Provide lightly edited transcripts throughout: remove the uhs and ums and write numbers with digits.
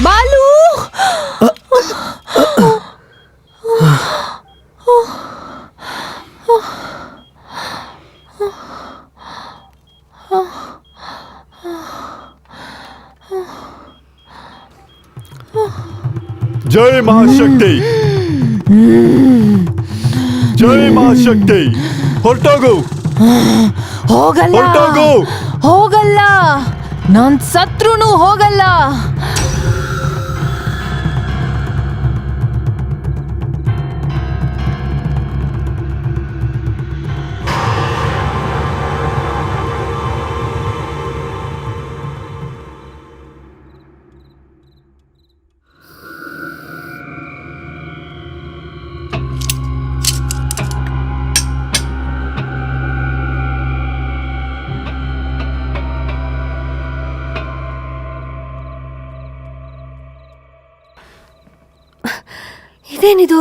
ಬಾಲು ಜೈ ಮಹಾಶಕ್ತಿ, ಜೈ ಮಹಾಶಕ್ತಿ. ಹೊರಟೋಗು, ಹೋಗಲ್ಲ ಹೊರಟೋಗು. ಹೋಗಲ್ಲ, ನಾನ್ ಸತ್ರುನು ಹೋಗಲ್ಲ. ಇದೇನಿದು?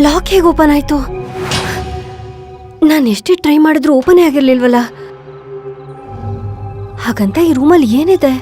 ಲಾಕ್ ಹೇಗೆ ಓಪನ್ ಆಯ್ತು? ನಾನು ಎಷ್ಟೇ ಟ್ರೈ ಮಾಡಿದ್ರು ಓಪನ್ ಆಗಿರ್ಲಿಲ್ವಲ್ಲ. ಹಾಗಂತ ಈ ರೂಮಲ್ಲಿ ಏನಿದೆ?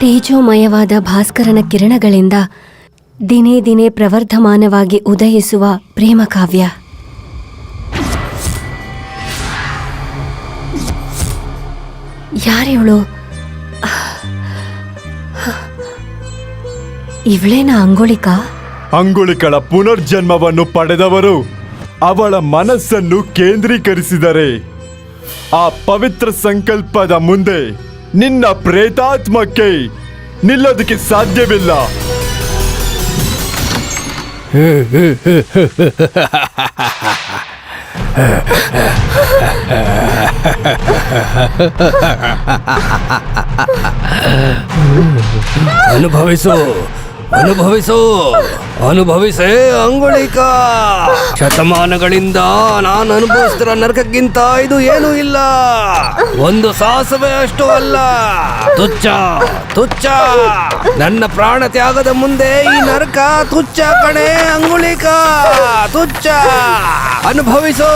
ತೇಜೋಮಯವಾದ ಭಾಸ್ಕರನ ಕಿರಣಗಳಿಂದ ದಿನೇ ದಿನೇ ಪ್ರವರ್ಧಮಾನವಾಗಿ ಉದಯಿಸುವ ಪ್ರೇಮ ಕಾವ್ಯ. ಯಾರಿವಳು? ಇವಳೇನ ಅಂಗುಳಿಕಾ? ಅಂಗುಳಿಕಳ ಪುನರ್ಜನ್ಮವನ್ನು ಪಡೆದವರು ಅವಳ ಮನಸ್ಸನ್ನು ಕೇಂದ್ರೀಕರಿಸಿದರೆ ಆ ಪವಿತ್ರ ಸಂಕಲ್ಪದ ಮುಂದೆ ನಿನ್ನ ಪ್ರೇತಾತ್ಮಕ್ಕೆ ನಿಲ್ಲೋದಕ್ಕೆ ಸಾಧ್ಯವಿಲ್ಲ. ಅನುಭವಿಸು, ಅನುಭವಿಸು, ಅನುಭವಿಸೇ ಅಂಗುಳಿಕ. ಶತಮಾನಗಳಿಂದ ನಾನು ಅನುಭವಿಸ್ತಿರೋ ನರಕಕ್ಕಿಂತ ಇದು ಏನೂ ಇಲ್ಲ. ಒಂದು ಸಾಸುವೆ ಅಷ್ಟು ಅಲ್ಲ. ತುಚ್ಛ, ತುಚ್ಛ. ನನ್ನ ಪ್ರಾಣ ತ್ಯಾಗದ ಮುಂದೆ ಈ ನರಕ ತುಚ್ಛ ಕಣೆ ಅಂಗುಳಿಕ, ತುಚ್ಛ. ಅನುಭವಿಸು.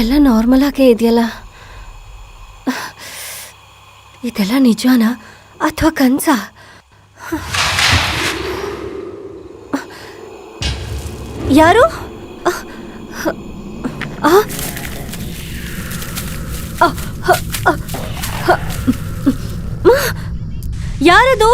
ಎಲ್ಲ ನಾರ್ಮಲ್ ಆಗೇ ಇದೆಯಲ್ಲ. ಇದೆಲ್ಲ ನಿಜಾನಾ ಅಥವಾ ಕನ್ಸ? ಯಾರು? ಯಾರದು?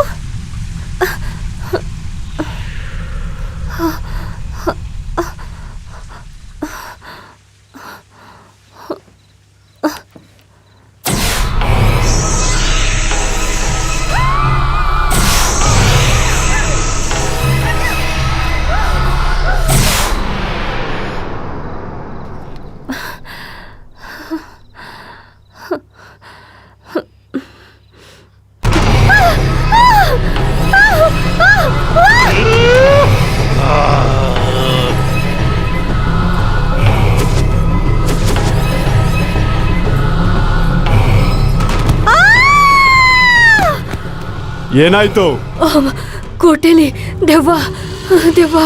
ಏನಾಯ್ತು? ಕೋಟೆಲಿ ದೆವ್ವ ದೆವ್ವ.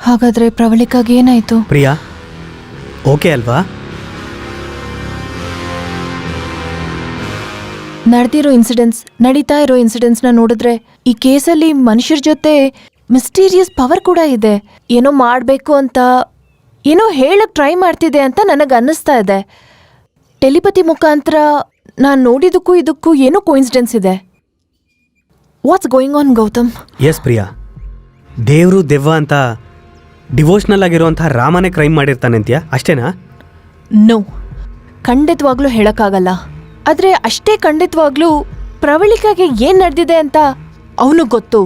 ಹಾಗಾದ್ರೆ ಪ್ರವಳಿಕಾಗಿ ಏನಾಯ್ತು? ಪ್ರಿಯಾ ಓಕೆ ಅಲ್ವಾ? ನಡೆದಿರೋ ಇನ್ಸಿಡೆಂಟ್ಸ್, ನಡೀತಾ ಇರೋ ಇನ್ಸಿಡೆಂಟ್ಸ್ನ ನೋಡಿದ್ರೆ ಈ ಕೇಸಲ್ಲಿ ಮನುಷ್ಯರ ಜೊತೆ ಮಿಸ್ಟೀರಿಯಸ್ ಪವರ್ ಕೂಡ ಇದೆ. ಏನೋ ಮಾಡಬೇಕು ಅಂತ, ಏನೋ ಹೇಳಕ್ ಟ್ರೈ ಮಾಡ್ತಿದೆ ಅಂತ ನನಗೆ ಅನ್ನಿಸ್ತಾ ಇದೆ. ಟೆಲಿಪತಿ ಮುಖಾಂತರ ನಾನು ನೋಡಿದಕ್ಕೂ ಇದಕ್ಕೂ ಏನೋ ಕೋಇನ್ಸಿಡೆನ್ಸ್ ಇದೆ. What's going on Gautam? Yes Priya, ದೇವರು ದೆವ್ವ ಅಂತ ಡಿವೋಷ್ನಲ್ ಆಗಿರುವಂತಹ ರಾಮನೇ ಕ್ರೈಮ್ ಮಾಡಿರ್ತಾನೆ ಅಂತೀಯ, ಅಷ್ಟೇನಾ? ನೋ, ಖಂಡಿತವಾಗ್ಲೂ ಹೇಳಕ್ಕಾಗಲ್ಲ. ಆದರೆ ಅಷ್ಟೇ ಖಂಡಿತವಾಗ್ಲೂ ಪ್ರವಳಿಕಾಗೆ ಏನು ನಡೆದಿದೆ ಅಂತ ಅವನಿಗೆ ಗೊತ್ತು.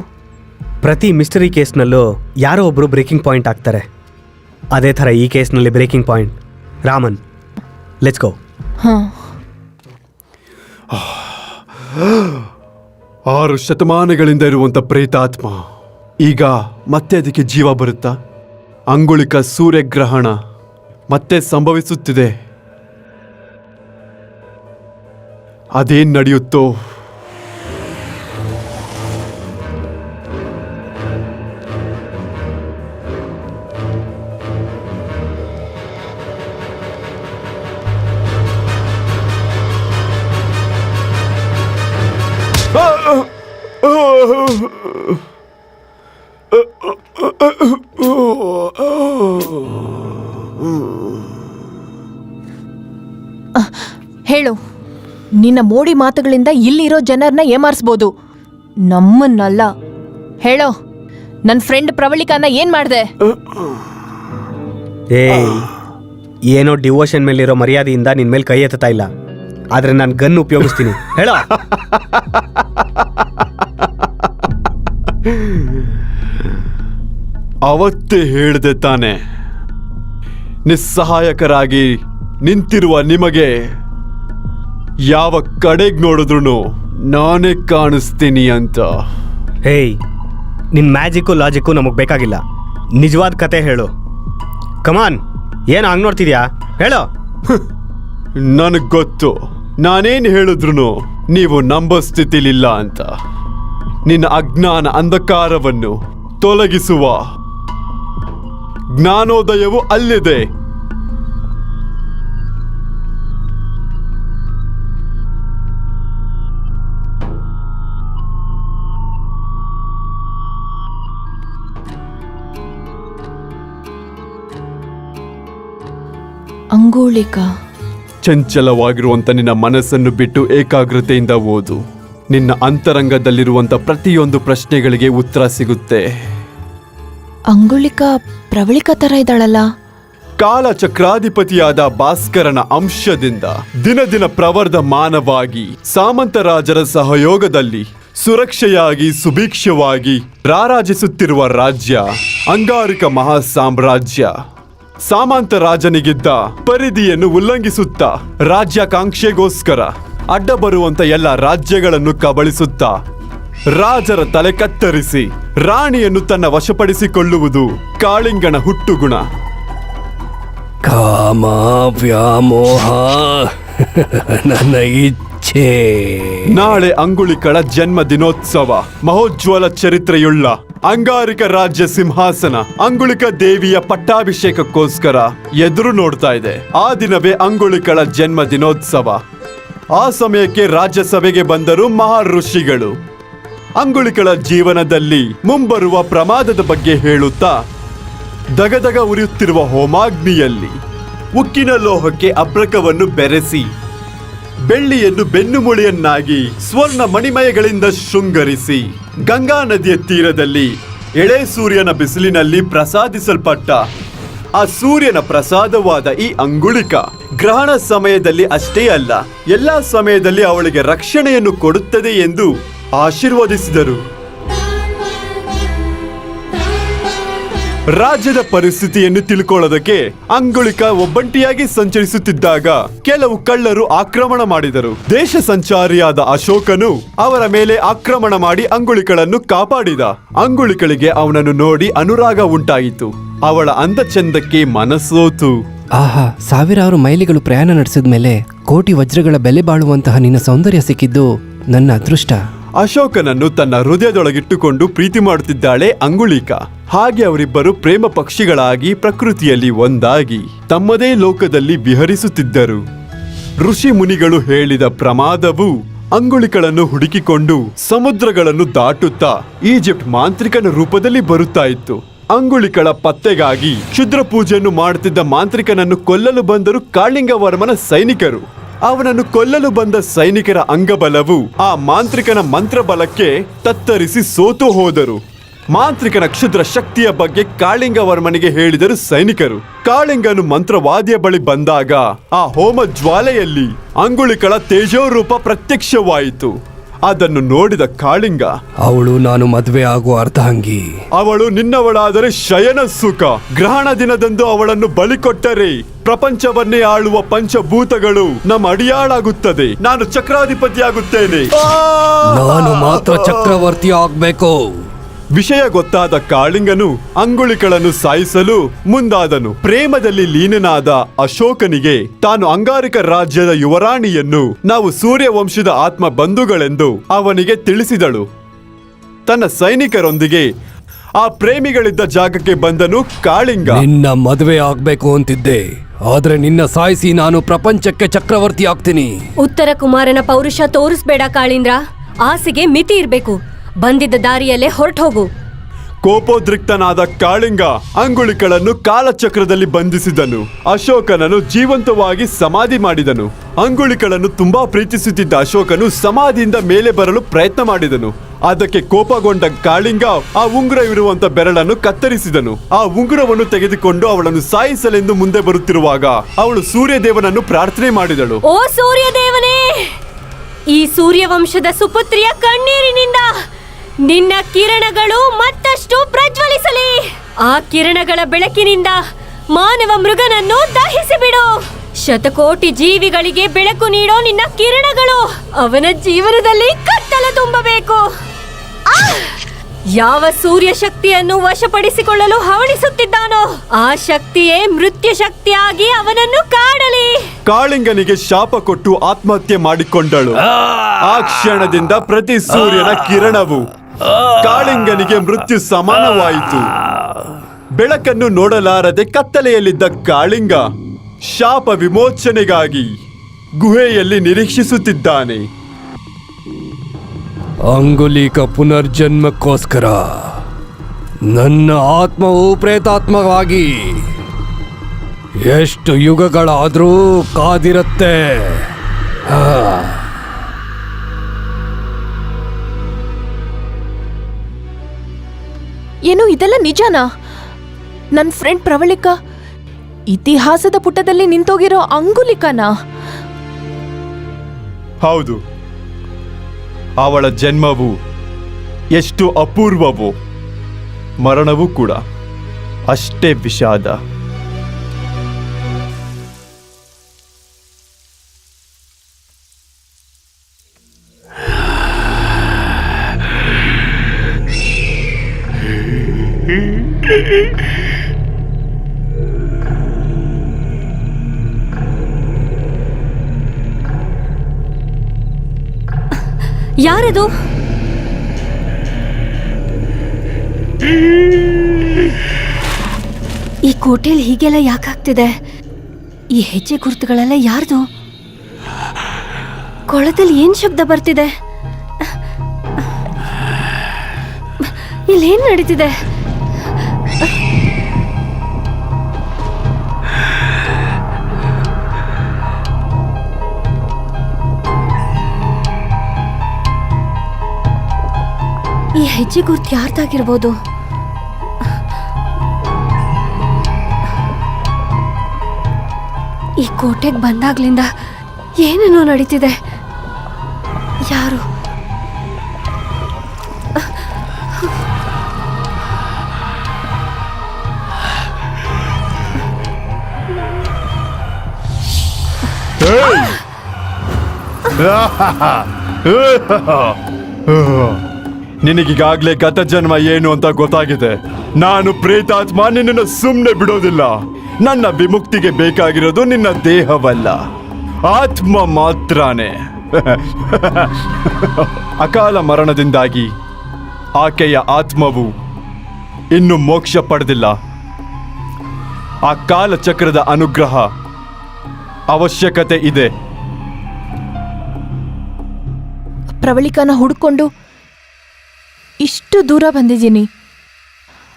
ಪ್ರತಿ ಮಿಸ್ಟರಿ ಕೇಸ್ನಲ್ಲೂ ಯಾರೋ ಒಬ್ಬರು ಬ್ರೇಕಿಂಗ್ ಪಾಯಿಂಟ್ ಆಗ್ತಾರೆ. ಅದೇ ಥರ ಈ ಕೇಸ್ನಲ್ಲಿ breaking point Raman. Let's go. ಹಾಂ, 6 ಶತಮಾನಗಳಿಂದ ಇರುವಂತ ಪ್ರೇತಾತ್ಮ ಈಗ ಮತ್ತೆ ಅದಕ್ಕೆ ಜೀವ ಬರುತ್ತಾ? ಅಂಗುಳಿಕ ಸೂರ್ಯಗ್ರಹಣ ಮತ್ತೆ ಸಂಭವಿಸುತ್ತಿದೆ. ಅದೇನ್ ನಡೆಯುತ್ತೋ? ಹೇಳು. ನಿನ್ನ ಮೋಡಿ ಮಾತುಗಳಿಂದ ಇಲ್ಲಿರೋ ಜನರನ್ನ ಏಮಾರಿಸ್ಬೋದು, ನಮ್ಮನ್ನಲ್ಲ. ಹೇಳೋ, ನನ್ನ ಫ್ರೆಂಡ್ ಪ್ರವಳಿಕಾನ ಏನ್ ಮಾಡ್ದೆ? ಏಯ್, ಏನೋ ಡಿವೋಷನ್ ಮೇಲಿರೋ ಮರ್ಯಾದೆಯಿಂದ ನಿನ್ ಮೇಲೆ ಕೈ ಎತ್ತಾ ಇಲ್ಲ, ಆದ್ರೆ ನಾನು ಗನ್ ಉಪಯೋಗಿಸ್ತೀನಿ. ಹೇಳೋ. ಅವತ್ತೇ ಹೇಳ್ದೆ ತಾನೆ, ನಿಸ್ಸಹಾಯಕರಾಗಿ ನಿಂತಿರುವ ನಿಮಗೆ ಯಾವ ಕಡೆಗೆ ನೋಡಿದ್ರು ನಾನೇ ಕಾಣಿಸ್ತೀನಿ ಅಂತ. ಹೇಯ್, ನಿನ್ ಮ್ಯಾಜಿಕ್ಕು ಲಾಜಿಕ್ಕು ನಮಗ್ ಬೇಕಾಗಿಲ್ಲ. ನಿಜವಾದ ಕತೆ ಹೇಳು. ಕಮಾನ್, ಏನು ಹಂಗ್ ನೋಡ್ತಿದ್ಯಾ? ಹೇಳೋ. ನನಗ್ ಗೊತ್ತು, ನಾನೇನ್ ಹೇಳಿದ್ರು ನೀವು ನಂಬೋ ಸ್ಥಿತಿಲಿಲ್ಲ ಅಂತ. ನಿನ್ನ ಅಜ್ಞಾನ ಅಂಧಕಾರವನ್ನು ತೊಲಗಿಸುವ ಜ್ಞಾನೋದಯವು ಅಲ್ಲಿದೆ. ಅಂಗುಳಿಕಾ, ಚಂಚಲವಾಗಿರುವಂತ ನಿನ್ನ ಮನಸ್ಸನ್ನು ಬಿಟ್ಟು ಏಕಾಗ್ರತೆಯಿಂದ ಓದು. ನಿನ್ನ ಅಂತರಂಗದಲ್ಲಿರುವಂತ ಪ್ರತಿಯೊಂದು ಪ್ರಶ್ನೆಗಳಿಗೆ ಉತ್ತರ ಸಿಗುತ್ತೆ. ಅಂಗುಳಿಕಾ ಪ್ರವಳಿಕಾ ತರ ಇದ್ದಾಳಲ್ಲ? ಕಾಲ ಚಕ್ರಾಧಿಪತಿಯಾದ ಭಾಸ್ಕರನ ಅಂಶದಿಂದ ದಿನ ದಿನ ಪ್ರವರ್ಧಮಾನವಾಗಿ ಸಾಮಂತರಾಜರ ಸಹಯೋಗದಲ್ಲಿ ಸುರಕ್ಷೆಯಾಗಿ ಸುಭಿಕ್ಷವಾಗಿ ರಾರಾಜಿಸುತ್ತಿರುವ ರಾಜ್ಯ ಅಂಗಾರಿಕ ಮಹಾ ಸಾಮ್ರಾಜ್ಯ. ಸಾಮಂತ ರಾಜನಿಗಿದ್ದ ಪರಿಧಿಯನ್ನು ಉಲ್ಲಂಘಿಸುತ್ತಾ ರಾಜ್ಯಾಕಾಂಕ್ಷೆಗೋಸ್ಕರ ಅಡ್ಡ ಬರುವಂತ ಎಲ್ಲ ರಾಜ್ಯಗಳನ್ನು ಕಬಳಿಸುತ್ತಾ ರಾಜರ ತಲೆ ಕತ್ತರಿಸಿ ರಾಣಿಯನ್ನು ತನ್ನ ವಶಪಡಿಸಿಕೊಳ್ಳುವುದು ಕಾಳಿಂಗನ ಹುಟ್ಟುಗುಣ. ಕಾಮ ವ್ಯಾಮೋಹ ನನ್ನ ಇಚ್ಛೆ. ನಾಳೆ ಅಂಗುಳಿಕಳ ಜನ್ಮ ದಿನೋತ್ಸವ. ಮಹೋಜ್ವಲ ಚರಿತ್ರೆಯುಳ್ಳ ಅಂಗಾರಿಕ ರಾಜ್ಯ ಸಿಂಹಾಸನ ಅಂಗುಳಿಕ ದೇವಿಯ ಪಟ್ಟಾಭಿಷೇಕಕ್ಕೋಸ್ಕರ ಎದುರು ನೋಡ್ತಾ ಇದೆ. ಆ ದಿನವೇ ಅಂಗುಳಿಕಳ ಜನ್ಮ ದಿನೋತ್ಸವ. ಆ ಸಮಯಕ್ಕೆ ರಾಜ್ಯಸಭೆಗೆ ಬಂದರು ಮಹಾ ಋಷಿಗಳು. ಅಂಗುಳಿಕಳ ಜೀವನದಲ್ಲಿ ಮುಂಬರುವ ಪ್ರಮಾದದ ಬಗ್ಗೆ ಹೇಳುತ್ತಾ ದಗದಗ ಉರಿಯುತ್ತಿರುವ ಹೋಮಾಗ್ನಿಯಲ್ಲಿ ಉಕ್ಕಿನ ಲೋಹಕ್ಕೆ ಅಬ್ರಕವನ್ನು ಬೆರೆಸಿ ಬೆಳ್ಳಿಯನ್ನು ಬೆನ್ನುಮೂಳೆಯನ್ನಾಗಿ ಸ್ವರ್ಣ ಮಣಿಮಯಗಳಿಂದ ಶೃಂಗರಿಸಿ ಗಂಗಾ ನದಿಯ ತೀರದಲ್ಲಿ ಎಳೆ ಸೂರ್ಯನ ಬಿಸಿಲಿನಲ್ಲಿ ಪ್ರಸಾದಿಸಲ್ಪಟ್ಟ ಆ ಸೂರ್ಯನ ಪ್ರಸಾದವಾದ ಈ ಅಂಗುಳಿಕ ಗ್ರಹಣ ಸಮಯದಲ್ಲಿ ಅಷ್ಟೇ ಅಲ್ಲ, ಎಲ್ಲಾ ಸಮಯದಲ್ಲಿ ಅವಳಿಗೆ ರಕ್ಷಣೆಯನ್ನು ಕೊಡುತ್ತದೆ ಎಂದು ಆಶೀರ್ವದಿಸಿದರು. ರಾಜ್ಯದ ಪರಿಸ್ಥಿತಿಯನ್ನು ತಿಳ್ಕೊಳ್ಳೋದಕ್ಕೆ ಅಂಗುಳಿಕ ಒಬ್ಬಂಟಿಯಾಗಿ ಸಂಚರಿಸುತ್ತಿದ್ದಾಗ ಕೆಲವು ಕಳ್ಳರು ಆಕ್ರಮಣ ಮಾಡಿದರು. ದೇಶ ಸಂಚಾರಿಯಾದ ಅಶೋಕನು ಅವರ ಮೇಲೆ ಆಕ್ರಮಣ ಮಾಡಿ ಅಂಗುಳಿಕಳನ್ನು ಕಾಪಾಡಿದ. ಅಂಗುಳಿಕಳಿಗೆ ಅವನನ್ನು ನೋಡಿ ಅನುರಾಗ ಉಂಟಾಯಿತು. ಅವಳ ಅಂದ ಚಂದಕ್ಕೆ ಮನಸ್ಸೋತು. ಆಹಾ, ಸಾವಿರಾರು ಮೈಲಿಗಳು ಪ್ರಯಾಣ ನಡೆಸಿದ ಮೇಲೆ ಕೋಟಿ ವಜ್ರಗಳ ಬೆಲೆ ಬಾಳುವಂತಹ ನಿನ್ನ ಸೌಂದರ್ಯ ಸಿಕ್ಕಿದ್ದು ನನ್ನ ಅದೃಷ್ಟ. ಅಶೋಕನನ್ನು ತನ್ನ ಹೃದಯದೊಳಗಿಟ್ಟುಕೊಂಡು ಪ್ರೀತಿ ಮಾಡುತ್ತಿದ್ದಾಳೆ ಅಂಗುಳಿಕ. ಹಾಗೆ ಅವರಿಬ್ಬರು ಪ್ರೇಮ ಪಕ್ಷಿಗಳಾಗಿ ಪ್ರಕೃತಿಯಲ್ಲಿ ಒಂದಾಗಿ ತಮ್ಮದೇ ಲೋಕದಲ್ಲಿ ವಿಹರಿಸುತ್ತಿದ್ದರು. ಋಷಿ ಮುನಿಗಳು ಹೇಳಿದ ಪ್ರಮಾದವು ಅಂಗುಳಿಕಳನ್ನು ಹುಡುಕಿಕೊಂಡು ಸಮುದ್ರಗಳನ್ನು ದಾಟುತ್ತಾ ಈಜಿಪ್ಟ್ ಮಾಂತ್ರಿಕನ ರೂಪದಲ್ಲಿ ಬರುತ್ತಾ ಇತ್ತು. ಅಂಗುಳಿಕಳ ಪತ್ತೆಗಾಗಿ ಕ್ಷುದ್ರ ಪೂಜೆಯನ್ನು ಮಾಡುತ್ತಿದ್ದ ಮಾಂತ್ರಿಕನನ್ನು ಕೊಲ್ಲಲು ಬಂದರು ಕಾಳಿಂಗವರ್ಮನ ಸೈನಿಕರು. ಅವನನ್ನು ಕೊಲ್ಲಲು ಬಂದ ಸೈನಿಕರ ಅಂಗಬಲವು ಆ ಮಾಂತ್ರಿಕನ ಮಂತ್ರಬಲಕ್ಕೆ ತತ್ತರಿಸಿ ಸೋತು ಹೋದರು. ಮಾಂತ್ರಿಕನ ಕ್ಷುದ್ರ ಶಕ್ತಿಯ ಬಗ್ಗೆ ಕಾಳಿಂಗವರ್ಮನಿಗೆ ಹೇಳಿದರು ಸೈನಿಕರು. ಕಾಳಿಂಗನು ಮಂತ್ರವಾದಿಯ ಬಳಿ ಬಂದಾಗ ಆ ಹೋಮ ಜ್ವಾಲೆಯಲ್ಲಿ ಅಂಗುಳಿಕಳ ತೇಜೋರೂಪ ಪ್ರತ್ಯಕ್ಷವಾಯಿತು. ಅದನ್ನು ನೋಡಿದ ಕಾಳಿಂಗ, ಅವಳು ನಾನು ಮದುವೆ ಆಗುವ ಅರ್ಧಾಂಗಿ. ಅವಳು ನಿನ್ನವಳಾದರೆ ಶಯನ ಸುಖ. ಗ್ರಹಣ ದಿನದಂದು ಅವಳನ್ನು ಬಲಿ ಕೊಟ್ಟರೆ ಪ್ರಪಂಚವನ್ನೇ ಆಳುವ ಪಂಚಭೂತಗಳು ನಮ್ಮ ಅಡಿಯಾಳಾಗುತ್ತದೆ. ನಾನು ಚಕ್ರಾಧಿಪತಿಯಾಗುತ್ತೇನೆ. ನಾನು ಮಾತ್ರ ಚಕ್ರವರ್ತಿ ಆಗ್ಬೇಕು. ವಿಷಯ ಗೊತ್ತಾದ ಕಾಳಿಂಗನು ಅಂಗುಳಿಕಳನ್ನು ಸಾಯಿಸಲು ಮುಂದಾದನು. ಪ್ರೇಮದಲ್ಲಿ ಲೀನನಾದ ಅಶೋಕನಿಗೆ ತಾನು ಅಂಗಾರಿಕ ರಾಜ್ಯದ ಯುವರಾಣಿಯನ್ನು ನಾವು ಸೂರ್ಯ ವಂಶದ ಆತ್ಮ ಬಂಧುಗಳೆಂದು ಅವನಿಗೆ ತಿಳಿಸಿದಳು. ತನ್ನ ಸೈನಿಕರೊಂದಿಗೆ ಆ ಪ್ರೇಮಿಗಳಿದ್ದ ಜಾಗಕ್ಕೆ ಬಂದನು ಕಾಳಿಂಗ. ನಿನ್ನ ಮದುವೆ ಆಗ್ಬೇಕು ಅಂತಿದ್ದೆ, ಆದ್ರೆ ನಿನ್ನ ಸಾಯಿಸಿ ನಾನು ಪ್ರಪಂಚಕ್ಕೆ ಚಕ್ರವರ್ತಿ ಆಗ್ತೀನಿ. ಉತ್ತರ ಕುಮಾರನ ಪೌರುಷ ತೋರಿಸ್ಬೇಡ ಕಾಳಿಂದ್ರ. ಆಸೆಗೆ ಮಿತಿ ಇರ್ಬೇಕು. ಬಂದಿದ್ದ ದಾರಿಯಲ್ಲೇ ಹೊರಟೋಗು. ಕೋಪೋದ್ರಿಕ್ತನಾದ ಕಾಳಿಂಗ ಅಂಗುಳಿಕಳನ್ನು ಕಾಲಚಕ್ರದಲ್ಲಿ ಬಂಧಿಸಿದನು. ಅಶೋಕನನ್ನು ಜೀವಂತವಾಗಿ ಸಮಾಧಿ ಮಾಡಿದನು. ಅಂಗುಳಿಕಳನ್ನು ತುಂಬಾ ಪ್ರೀತಿಸುತ್ತಿದ್ದ ಅಶೋಕನು ಸಮಾಧಿಯಿಂದ ಮೇಲೆ ಬರಲು ಪ್ರಯತ್ನ ಮಾಡಿದನು. ಅದಕ್ಕೆ ಕೋಪಗೊಂಡ ಕಾಳಿಂಗ ಆ ಉಂಗುರ ಇರುವಂತ ಬೆರಳನ್ನು ಕತ್ತರಿಸಿದನು. ಆ ಉಂಗುರವನ್ನು ತೆಗೆದುಕೊಂಡು ಅವಳನ್ನು ಸಾಯಿಸಲೆಂದು ಮುಂದೆ ಬರುತ್ತಿರುವಾಗ ಅವಳು ಸೂರ್ಯದೇವನನ್ನು ಪ್ರಾರ್ಥನೆ ಮಾಡಿದಳು. ಓ ಸೂರ್ಯದೇವನೇ, ಈ ಸೂರ್ಯವಂಶದ ಸುಪುತ್ರಿಯ ಕಣ್ಣೀರಿನಿಂದ ನಿನ್ನ ಕಿರಣಗಳು ಮತ್ತಷ್ಟು ಪ್ರಜ್ವಲಿಸಲಿ. ಆ ಕಿರಣಗಳ ಬೆಳಕಿನಿಂದ ಮಾನವ ಮೃಗನನ್ನು ದಹಿಸಿಬಿಡು. ಶತಕೋಟಿ ಜೀವಿಗಳಿಗೆ ಬೆಳಕು ನೀಡೋ ನಿನ್ನ ಕಿರಣಗಳು ಅವನ ಜೀವನದಲ್ಲಿ ಕತ್ತಲು ತುಂಬಬೇಕು. ಯಾವ ಸೂರ್ಯ ಶಕ್ತಿಯನ್ನು ವಶಪಡಿಸಿಕೊಳ್ಳಲು ಹವಣಿಸುತ್ತಿದ್ದಾನೋ ಆ ಶಕ್ತಿಯೇ ಮೃತ್ಯು ಶಕ್ತಿಯಾಗಿ ಅವನನ್ನು ಕಾಡಲಿ. ಕಾಳಿಂಗನಿಗೆ ಶಾಪ ಕೊಟ್ಟು ಆತ್ಮಹತ್ಯೆ ಮಾಡಿಕೊಂಡಳು. ಆ ಕ್ಷಣದಿಂದ ಪ್ರತಿ ಸೂರ್ಯನ ಕಿರಣವು ಕಾಳಿಂಗನಿಗೆ ಮೃತ್ಯು ಸಮಾನವಾಯಿತು. ಬೆಳಕನ್ನು ನೋಡಲಾರದೆ ಕತ್ತಲೆಯಲ್ಲಿದ್ದ ಕಾಳಿಂಗ ಶಾಪ ವಿಮೋಚನೆಗಾಗಿ ಗುಹೆಯಲ್ಲಿ ನಿರೀಕ್ಷಿಸುತ್ತಿದ್ದಾನೆ. ಅಂಗುಲಿಕ ಪುನರ್ಜನ್ಮಕ್ಕೋಸ್ಕರ ನನ್ನ ಆತ್ಮವು ಪ್ರೇತಾತ್ಮವಾಗಿ ಎಷ್ಟು ಯುಗಗಳಾದರೂ ಕಾದಿರುತ್ತೆ. ಏನು ಇದೆಲ್ಲ ನಿಜನಾ? ನನ್ನ ಫ್ರೆಂಡ್ ಪ್ರವಳಿಕಾ ಇತಿಹಾಸದ ಪುಟದಲ್ಲಿ ನಿಂತೋಗಿರೋ ಅಂಗುಲಿಕನಾ? ಹೌದು, ಅವಳ ಜನ್ಮವು ಎಷ್ಟು ಅಪೂರ್ವವೋ ಮರಣವೂ ಕೂಡ ಅಷ್ಟೇ ವಿಷಾದ. ಯಾರದು? ಈ ಕೋಟೆಯಲ್ಲಿ ಹೀಗೆಲ್ಲ ಯಾಕಾಗ್ತಿದೆ? ಈ ಹೆಜ್ಜೆ ಗುರುತುಗಳೆಲ್ಲ ಯಾರ್ದು? ಕೊಳದಲ್ಲಿ ಏನ್ ಶಬ್ದ ಬರ್ತಿದೆ? ಇಲ್ಲೇನ್ ನಡೀತಿದೆ? ಈ ಹೆಜ್ಜೆ ಗುರುತು ಯಾರ್ದಾಗಿರ್ಬೋದು? ಈ ಕೋಟೆಗೆ ಬಂದಾಗ್ಲಿಂದ ಏನೇನೋ ನಡೀತಿದೆ. ಯಾರು? ಏಯ್! ನಿನಗೀಗಾಗ್ಲೇ ಗತ ಜನ್ಮ ಏನು ಅಂತ ಗೊತ್ತಾಗಿದೆ. ನಾನು ಪ್ರೇತಾತ್ಮ ನಿನ್ನನ್ನು ಸುಮ್ಮನೆ ಬಿಡೋದಿಲ್ಲ. ನನ್ನ ವಿಮುಕ್ತಿಗೆ ಬೇಕಾಗಿರೋದು ನಿನ್ನ ದೇಹವಲ್ಲ, ಆತ್ಮ ಮಾತ್ರನೇ. ಅಕಾಲ ಮರಣದಿಂದಾಗಿ ಆಕೆಯ ಆತ್ಮವು ಇನ್ನು ಮೋಕ್ಷ ಪಡೆದಿಲ್ಲ. ಆ ಕಾಲಚಕ್ರದ ಅನುಗ್ರಹ ಅವಶ್ಯಕತೆ ಇದೆ. ಪ್ರವಳಿಕಾನ ಹುಡ್ಕೊಂಡು ಇಷ್ಟು ದೂರ ಬಂದಿದ್ದೀನಿ.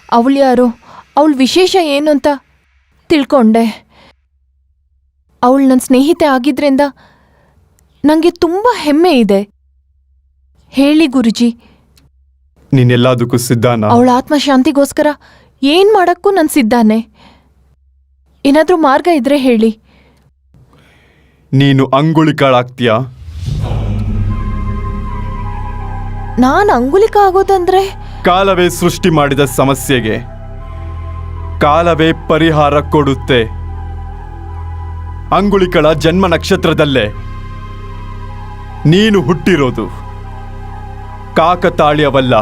ಅವಳು ಯಾರು, ಅವಳ ವಿಶೇಷ ಏನು ಅಂತ ತಿಳ್ಕೊಂಡೆ. ಅವಳು ನನ್ನ ಸ್ನೇಹಿತೆ ಆಗಿದ್ರಿಂದ ನನಗೆ ತುಂಬ ಹೆಮ್ಮೆ ಇದೆ. ಹೇಳಿ ಗುರುಜಿ, ನೀನೆಲ್ಲದಕ್ಕೂ ಸಿದ್ಧಾನ? ಅವಳ ಆತ್ಮಶಾಂತಿಗೋಸ್ಕರ ಏನ್ ಮಾಡಕ್ಕೂ ನಾನು ಸಿದ್ಧಾನೆ. ಏನಾದ್ರೂ ಮಾರ್ಗ ಇದ್ರೆ ಹೇಳಿ. ನೀನು ಅಂಗುಳಿಕಾಳಾಗ್ತೀಯಾ? ನಾನು ಅಂಗುಲಿಕ ಆಗೋದಂದ್ರೆ? ಕಾಲವೇ ಸೃಷ್ಟಿ ಮಾಡಿದ ಸಮಸ್ಯೆಗೆ ಕಾಲವೇ ಪರಿಹಾರ ಕೊಡುತ್ತೆ. ಅಂಗುಳಿಕಳ ಜನ್ಮ ನಕ್ಷತ್ರದಲ್ಲೇ ನೀನು ಹುಟ್ಟಿರೋದು. ಕಾಕತಾಳೀಯವಲ್ಲ,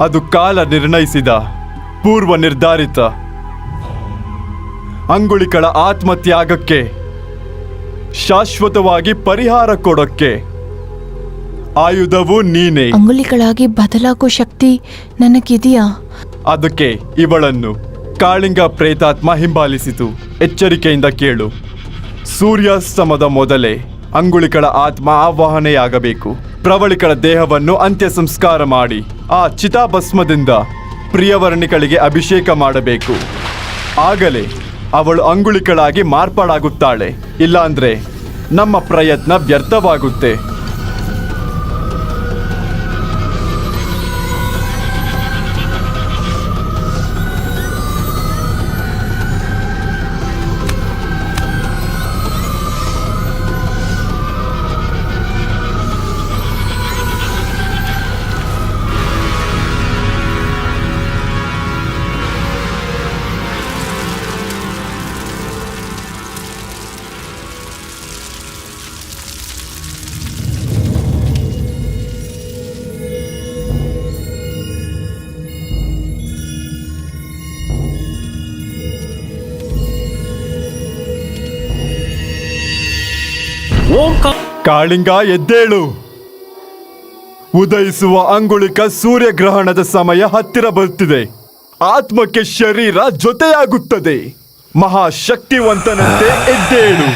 ಅದು ಕಾಲ ನಿರ್ಣಯಿಸಿದ ಪೂರ್ವ ನಿರ್ಧಾರಿತ. ಅಂಗುಳಿಕಳ ಆತ್ಮತ್ಯಾಗಕ್ಕೆ ಶಾಶ್ವತವಾಗಿ ಪರಿಹಾರ ಕೊಡೋಕ್ಕೆ ಆಯುಧವು ನೀನೇ. ಅಂಗುಲಿಗಳಾಗಿ ಬದಲಾಗೋ ಶಕ್ತಿ ನನಗಿದೆಯಾ? ಅದಕ್ಕೆ ಇವಳನ್ನು ಕಾಳಿಂಗ ಪ್ರೇತಾತ್ಮ ಹಿಂಬಾಲಿಸಿತು. ಎಚ್ಚರಿಕೆಯಿಂದ ಕೇಳು. ಸೂರ್ಯಾಸ್ತಮದ ಮೊದಲೇ ಅಂಗುಳಿಕಳ ಆತ್ಮ ಆವಾಹನೆಯಾಗಬೇಕು. ಪ್ರವಳಿಕಳ ದೇಹವನ್ನು ಅಂತ್ಯ ಸಂಸ್ಕಾರ ಮಾಡಿ ಆ ಚಿತಾಭಸ್ಮದಿಂದ ಪ್ರಿಯವರ್ಣಿಗಳಿಗೆ ಅಭಿಷೇಕ ಮಾಡಬೇಕು. ಆಗಲೇ ಅವಳು ಅಂಗುಳಿಕಳಾಗಿ ಮಾರ್ಪಾಡಾಗುತ್ತಾಳೆ. ಇಲ್ಲಾಂದ್ರೆ ನಮ್ಮ ಪ್ರಯತ್ನ ವ್ಯರ್ಥವಾಗುತ್ತೆ. ಕಾಳಿಂಗ ಎದ್ದೇಳು. ಉದಯಿಸುವ ಅಂಗುಳಿಕ ಸೂರ್ಯಗ್ರಹಣದ ಸಮಯ ಹತ್ತಿರ ಬರುತ್ತಿದೆ. ಆತ್ಮಕ್ಕೆ ಶರೀರ ಜೊತೆಯಾಗುತ್ತದೆ. ಮಹಾಶಕ್ತಿವಂತನಂತೆ ಎದ್ದೇಳು.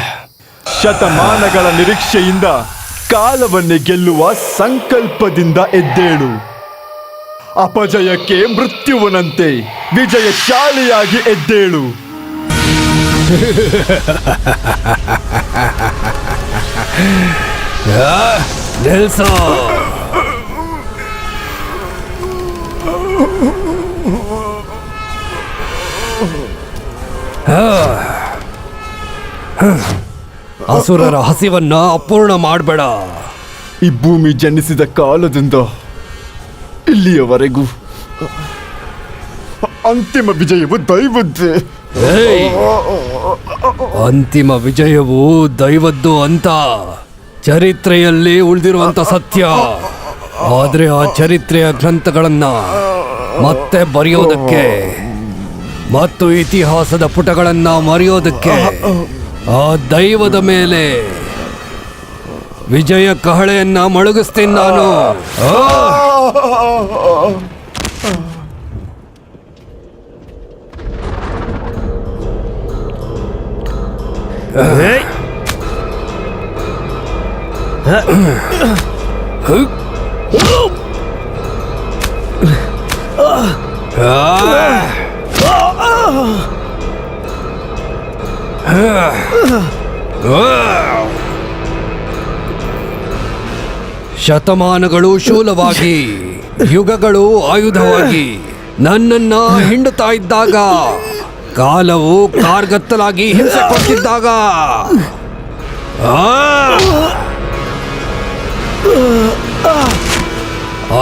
ಶತಮಾನಗಳ ನಿರೀಕ್ಷೆಯಿಂದ ಕಾಲವನ್ನೇ ಗೆಲ್ಲುವ ಸಂಕಲ್ಪದಿಂದ ಎದ್ದೇಳು. ಅಪಜಯಕ್ಕೆ ಮೃತ್ಯುವನಂತೆ ವಿಜಯಶಾಲಿಯಾಗಿ ಎದ್ದೇಳು. ನಿಲ್ಸು. ಅಸುರರ ಹಸಿವನ್ನ ಅಪೂರ್ಣ ಮಾಡಬೇಡ. ಈ ಭೂಮಿ ಜನಿಸಿದ ಕಾಲದಿಂದ ಇಲ್ಲಿಯವರೆಗೂ ಅಂತಿಮ ವಿಜಯವು ದೈವದ್ದೇ. ಅಂತಿಮ ವಿಜಯವು ದೈವದ್ದು ಅಂತ ಚರಿತ್ರೆಯಲ್ಲಿ ಉಳಿದಿರುವಂತ ಸತ್ಯ. ಆದ್ರೆ ಆ ಚರಿತ್ರೆಯ ಗ್ರಂಥಗಳನ್ನ ಮತ್ತೆ ಬರೆಯೋದಕ್ಕೆ ಮತ್ತು ಇತಿಹಾಸದ ಪುಟಗಳನ್ನ ಮರೆಯೋದಕ್ಕೆ ಆ ದೈವದ ಮೇಲೆ ವಿಜಯ ಕಹಳೆಯನ್ನ ಮೊಳಗಿಸ್ತೀನಿ ನಾನು. ಶತಮಾನಗಳು ಶೂಲವಾಗಿ, ಯುಗಗಳು ಆಯುಧವಾಗಿ ನನ್ನನ್ನ ಹಿಂಡುತ್ತಾ ಇದ್ದಾಗ, ಕಾಲವು ಕಾರ್ಗತ್ತಲಾಗಿ ಹಿಂಸೆ ಕೊಟ್ಟಿದ್ದಾಗ,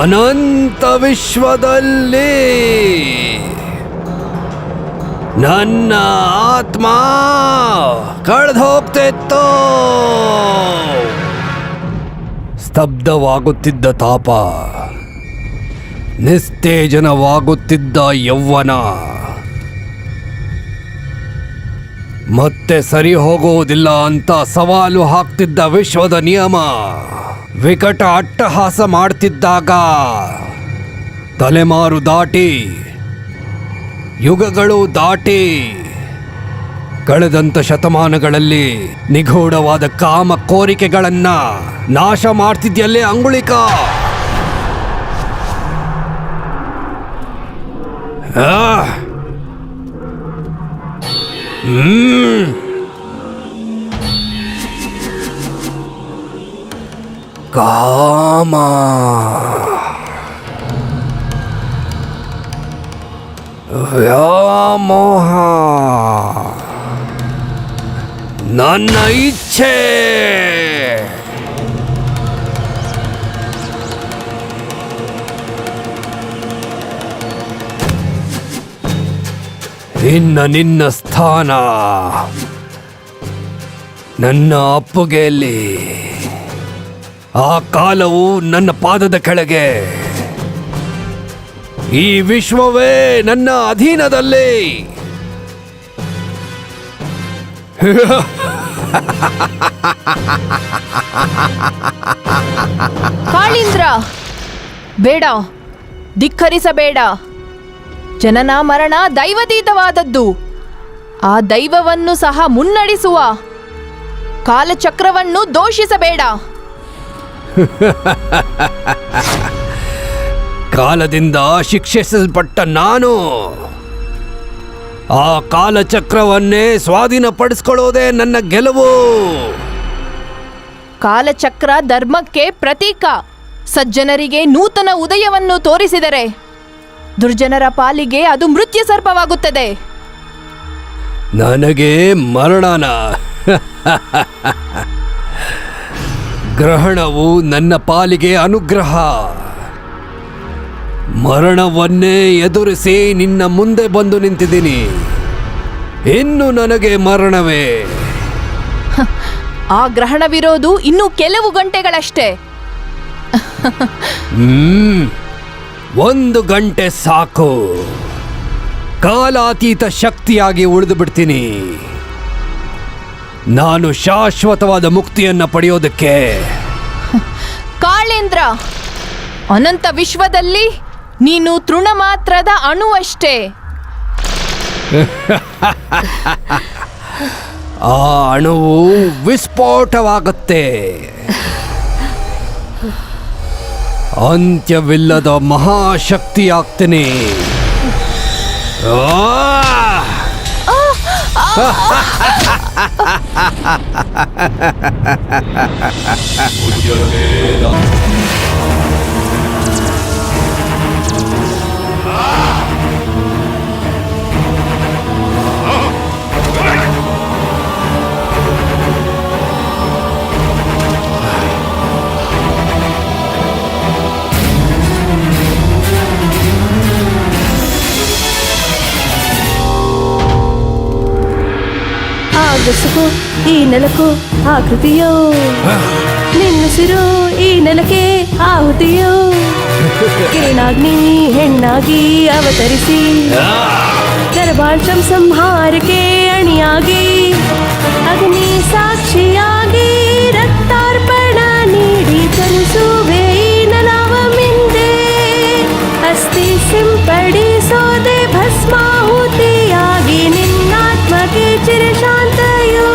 ಅನಂತ ವಿಶ್ವದಲ್ಲಿ ನನ್ನ ಆತ್ಮ ಕಳೆದು ಹೋಗ್ತಿತ್ತು. ಸ್ತಬ್ಧವಾಗುತ್ತಿದ್ದ ತಾಪ, ನಿಸ್ತೇಜನವಾಗುತ್ತಿದ್ದ ಯೌವನ, ಮತ್ತೆ ಸರಿ ಹೋಗುವುದಿಲ್ಲ ಅಂತ ಸವಾಲು ಹಾಕ್ತಿದ್ದ ವಿಶ್ವದ ನಿಯಮ ವಿಕಟ ಅಟ್ಟಹಾಸ ಮಾಡ್ತಿದ್ದಾಗ, ತಲೆಮಾರು ದಾಟಿ ಯುಗಗಳು ದಾಟಿ ಕಳೆದಂತ ಶತಮಾನಗಳಲ್ಲಿ ನಿಗೂಢವಾದ ಕಾಮ ಕೋರಿಕೆಗಳನ್ನ ನಾಶ ಮಾಡ್ತಿದ್ಯಲ್ಲೇ ಅಂಗುಳಿಕ. ಕಾಮ, ವ್ಯಾಮೋಹ, ನನ್ನ ಇಚ್ಛೆ, ನಿನ್ನ ಸ್ಥಾನ ನನ್ನ ಅಪ್ಪುಗೆಯಲ್ಲಿ, ಆ ಕಾಲವು ನನ್ನ ಪಾದದ ಕೆಳಗೆ, ಈ ವಿಶ್ವವೇ ನನ್ನ ಅಧೀನದಲ್ಲಿ. ಕಾಳೀಂದ್ರ, ಬೇಡ, ಧಿಕ್ಕರಿಸಬೇಡ. ಜನನ ಮರಣ ದೈವತೀತವಾದದ್ದು. ಆ ದೈವವನ್ನು ಸಹ ಮುನ್ನಡೆಸುವ ಕಾಲಚಕ್ರವನ್ನು ದೋಷಿಸಬೇಡ. ಕಾಲದಿಂದ ಶಿಕ್ಷಿಸಲ್ಪಟ್ಟ ನಾನು ಆ ಕಾಲಚಕ್ರವನ್ನೇ ಸ್ವಾಧೀನಪಡಿಸ್ಕೊಳ್ಳೋದೇ ನನ್ನ ಗೆಲುವು. ಕಾಲಚಕ್ರ ಧರ್ಮಕ್ಕೆ ಪ್ರತೀಕ. ಸಜ್ಜನರಿಗೆ ನೂತನ ಉದಯವನ್ನು ತೋರಿಸಿದರೆ ದುರ್ಜನರ ಪಾಲಿಗೆ ಅದು ಮೃತ್ಯು ಸರ್ಪವಾಗುತ್ತದೆ. ನನಗೆ ಮರಣನ ಗ್ರಹಣವು ನನ್ನ ಪಾಲಿಗೆ ಅನುಗ್ರಹ. ಮರಣವನ್ನೇ ಎದುರಿಸಿ ನಿನ್ನ ಮುಂದೆ ಬಂದು ನಿಂತಿದ್ದೀನಿ. ಇನ್ನು ನನಗೆ ಮರಣವೇ. ಆ ಗ್ರಹಣವಿರೋದು ಇನ್ನು ಕೆಲವು ಗಂಟೆಗಳಷ್ಟೇ. 1 ಗಂಟೆ ಸಾಕು. ಕಾಲಾತೀತ ಶಕ್ತಿಯಾಗಿ ಉಳಿದು ಬಿಡ್ತೀನಿ. ನಾನು ಶಾಶ್ವತವಾದ ಮುಕ್ತಿಯನ್ನ ಪಡೆಯೋದಕ್ಕೆ. ಕಾಳೇಂದ್ರ, ಅನಂತ ವಿಶ್ವದಲ್ಲಿ ನೀನು ತೃಣ ಮಾತ್ರದ ಅಣುವಷ್ಟೇ. ಆ ಅಣುವು ವಿಸ್ಫೋಟವಾಗುತ್ತೆ. ಅಂತ್ಯವಿಲ್ಲದ ಮಹಾಶಕ್ತಿಯಾಗ್ತೀನಿ. ಆಗಸಕ್ಕೂ ಈ ನೆಲಕ್ಕೂ ಆಕೃತಿಯೋ, ನಿನ್ನುಸಿರು ಈ ನೆಲಕ್ಕೆ ಆಹುತಿಯೋ. ಕಿರಣಾಗ್ನಿ ಹೆಣ್ಣಾಗಿ ಅವತರಿಸಿ ಗರ್ಭಾಂಶಂ ಸಂಹಾರಕ್ಕೆ ಅಣಿಯಾಗಿ, ಅಗ್ನಿ ಸಾಕ್ಷಿಯಾಗಿ ರಕ್ತಾರ್ಪಣ ನೀಡಿ ತರಿಸುವೆ ಈ ನೆಲವ ಮಿಂದೆ. ಅಸ್ಥಿ ಸಿಂಪಡಿಸೋದೆ ಭಸ್ಮಾಹುತಿಯಾಗಿ ನಿನ್ನಾತ್ಮಕ್ಕೆ ಚಿರಶಾಂತಯೋ.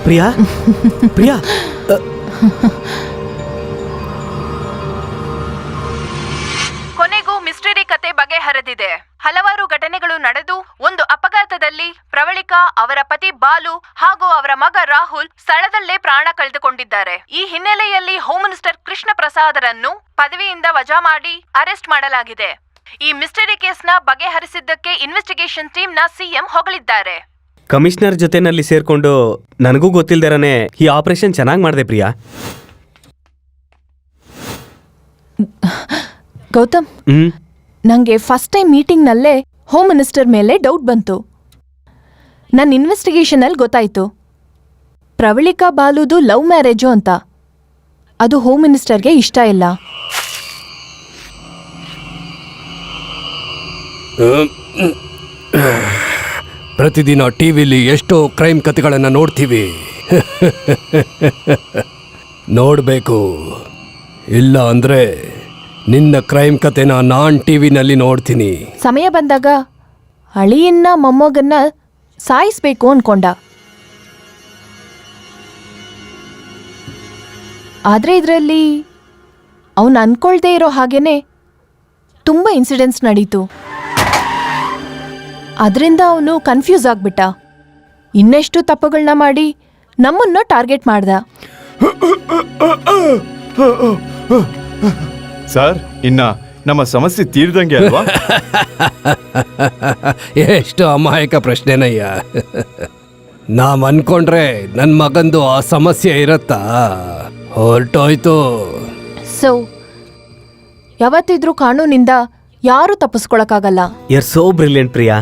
ಪ್ರಿಯಾ ಪ್ರಿಯಾ ಕೊನೆಗೂ ಮಿಸ್ಟರಿ ಕತೆ ಬಗೆಹರಿದಿದೆ. ಹಲವಾರು ಘಟನೆಗಳು ನಡೆದು ಒಂದು ಅಪಘಾತದಲ್ಲಿ ಪ್ರವಳಿಕಾ, ಅವರ ಪತಿ ಬಾಲು ಹಾಗೂ ಅವರ ಮಗ ರಾಹುಲ್ ಸ್ಥಳದಲ್ಲೇ ಪ್ರಾಣ ಕಳೆದುಕೊಂಡಿದ್ದಾರೆ. ಈ ಹಿನ್ನೆಲೆಯಲ್ಲಿ ಹೋಮ್ ಮಿನಿಸ್ಟರ್ ಕೃಷ್ಣ ಪ್ರಸಾದರನ್ನು ಪದವಿಯಿಂದ ವಜಾ ಮಾಡಿ ಅರೆಸ್ಟ್ ಮಾಡಲಾಗಿದೆ. ಈ ಮಿಸ್ಟರಿ ಕೇಸ್ನ ಬಗೆಹರಿಸಿದ್ದಕ್ಕೆ ಇನ್ವೆಸ್ಟಿಗೇಷನ್ ಟೀಮ್ನ ಸಿಎಂ ಹೊಗಳಿದ್ದಾರೆ. ಕಮಿಷನರ್ ಜೊತೆನಲ್ಲಿ ಸೇರ್ಕೊಂಡು ನನಗೂ ಗೊತ್ತಿಲ್ದಿರನೆ ಈ ಆಪರೇಷನ್ ಚೆನ್ನಾಗಿ ಮಾಡಿದೆ ಪ್ರಿಯಾ. ಗೌತಮ್, ನಂಗೆ ಫಸ್ಟ್ ಟೈಮ್ ಮೀಟಿಂಗ್ನಲ್ಲೇ ಹೋಮ್ ಮಿನಿಸ್ಟರ್ ಮೇಲೆ ಡೌಟ್ ಬಂತು. ನನ್ನ ಇನ್ವೆಸ್ಟಿಗೇಷನಲ್ಲಿ ಗೊತ್ತಾಯ್ತು ಪ್ರವಳಿಕಾ ಬಾಲುದು ಲವ್ ಮ್ಯಾರೇಜು ಅಂತ. ಅದು ಹೋಮ್ ಮಿನಿಸ್ಟರ್ಗೆ ಇಷ್ಟ ಇಲ್ಲ. ಪ್ರತಿದಿನ ಟಿವಿಲಿ ಎಷ್ಟೋ ಕ್ರೈಮ್ ಕಥೆಗಳನ್ನು ನೋಡ್ತೀವಿ. ನೋಡಬೇಕು, ಇಲ್ಲ ಅಂದರೆ ನಿನ್ನ ಕ್ರೈಮ್ ಕಥೆನ ನಾನ್ ಟಿವಿನಲ್ಲಿ ನೋಡ್ತೀನಿ. ಸಮಯ ಬಂದಾಗ ಅಳಿಯನ್ನ ಮೊಮ್ಮಗನ್ನ ಸಾಯಿಸ್ಬೇಕು ಅನ್ಕೊಂಡ. ಆದ್ರೆ ಇದರಲ್ಲಿ ಅವನು ಅನ್ಕೊಳ್ದೇ ಇರೋ ಹಾಗೇನೆ ತುಂಬ ಇನ್ಸಿಡೆಂಟ್ಸ್ ನಡೀತು. ಅದರಿಂದ ಅವನು ಕನ್ಫ್ಯೂಸ್ ಆಗ್ಬಿಟ್ಟ. ಇನ್ನೆಷ್ಟು ತಪ್ಪುಗಳನ್ನ ಮಾಡಿ ನಮ್ಮನ್ನ ಟಾರ್ಗೆಟ್ ಮಾಡ್ದ. ಸರ್, ಇನ್ನ ನಮ್ಮ ಸಮಸ್ಯೆ ತೀರ್ದಂಗೆ ಅಲ್ವಾ? ಎಷ್ಟು ಅಮಾಯಕ ಪ್ರಶ್ನೆನಯ್ಯ. ನಾವ್ ಅನ್ಕೊಂಡ್ರೆ ನನ್ನ ಮಗಂದು ಆ ಸಮಸ್ಯೆ ಇರತ್ತಾ? ಹೊರಟೋಯ್ತು. ಸೊ ಯಾವತ್ತಿದ್ರೂ ಕಾನೂನಿಂದ ಯಾರೂ ತಪ್ಪಿಸ್ಕೊಳಕ್ಕಾಗಲ್ಲ. You are so brilliant Priya.